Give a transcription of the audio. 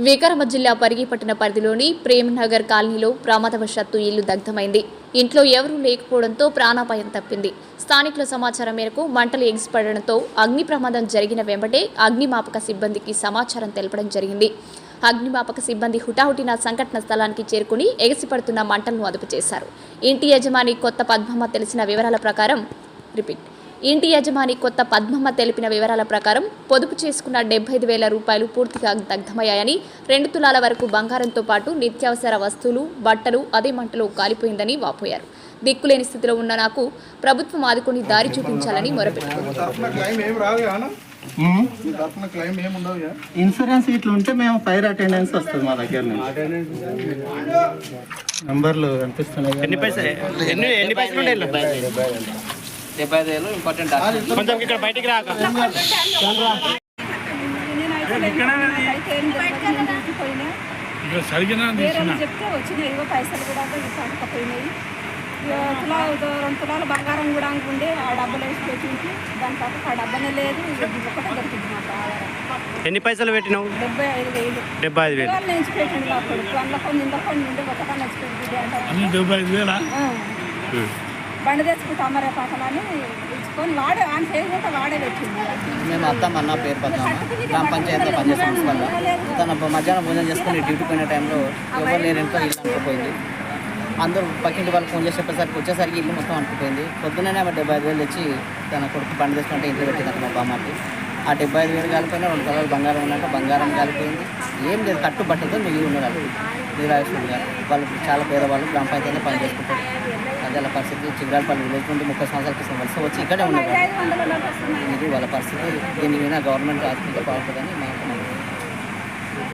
వికారాబాద్ జిల్లా పరిగిపట్టణ పరిధిలోని ప్రేమ్నగర్ కాలనీలో ప్రమాదవశాత్తు ఇల్లు దగ్ధమైంది. ఇంట్లో ఎవరూ లేకపోవడంతో ప్రాణాపాయం తప్పింది. స్థానికుల సమాచారం మేరకు మంటలు ఎగిసిపడడంతో అగ్ని ప్రమాదం జరిగిన వెంబటే అగ్నిమాపక సిబ్బందికి సమాచారం తెలపడం జరిగింది. అగ్నిమాపక సిబ్బంది హుటాహుటిన సంఘటన స్థలానికి చేరుకుని ఎగిసిపడుతున్న మంటలను అదుపు చేశారు. ఇంటి యజమాని కొత్త పద్మమ్మ తెలిపిన వివరాల ప్రకారం పొదుపు చేసుకున్న 75,000 రూపాయలు పూర్తిగా దగ్ధమయ్యాయని, 2 తులాల వరకు బంగారంతో పాటు నిత్యావసర వస్తువులు, బట్టలు అదే మంటలో కాలిపోయిందని వాపోయారు. దిక్కులేని స్థితిలో ఉన్న నాకు ప్రభుత్వం ఆదుకొని దారి చూపించాలని మొరపెట్టారు. ఇన్సూరెన్స్ ఇట్లా ఉంటే మేము ఫైర్ అటెండెన్స్ వస్తుంది మా దగ్గర నంబర్లు కనిపిస్తున్నాయి. 75,000 ఇంపార్టెంట్ కొంచెం ఇక్కడ బయటికి రాక చెప్తే వచ్చినాయి. ఇగో పైసలు కూడా పడకపోయినాయి. 2 తులాల బంగారం కూడా అనుకుంటే ఆ డబ్బులు వేసి పెట్టించి దాని పాటు ఆ డబ్బనే లేదు. ఒకటే దొరికింది మాకు ఆధారం. ఎన్ని పైసలు పెట్టినావు? 75,000 నుంచి పెట్టింది. అప్పుడు అందులో నుండి ఒకటా నుంచి పెట్టి బండి తెచ్చుకుంటా అమ్మరే పాటలని ఇచ్చుకొని వాడే ఆయన చేయకుండా వాడే పెట్టింది. మేము అత్తమ్మ అన్న పేరు పద్మమ్మ, గ్రామ పంచాయతీలో పనిచేస్తాం. తన మధ్యాహ్నం భోజనం చేసుకుని డ్యూటీ పోయిన టైంలో ఎవరు లేరంటో ఇల్లు అనుకుపోయింది. అందరూ పక్కింటి వాళ్ళు ఫోన్ చేసి వచ్చేసరికి ఇల్లు మొత్తం అనుకుపోయింది. పొద్దున్నే ఆమె 75,000 తెచ్చి తన కొడుకు బండి తెచ్చుకుంటే ఇంట్లో పెట్టింది మా బామ్మకి. ఆ 75,000 కాలిపోయినా 2 తులాలు బంగారం ఉన్నట్టు బంగారం కాలిపోయింది. ఏం లేదు, కట్టుబట్టతో మిగిలి ఉన్నారు. వీరాశ్వరుడు గారు వాళ్ళు చాలా పేదవాళ్ళు, గ్రామ పంచాయతీలో పని చేసుకుంటారు. అదే వాళ్ళ పరిస్థితి చిగురాలపల్లి విలేజ్ నుండి 30 సంవత్సరాల క్రితం వలస వచ్చి ఇక్కడే ఉన్నారు. ఇది వాళ్ళ పరిస్థితి. దీని మీద గవర్నమెంట్ ఆదుకుంటే బాగుంటుందని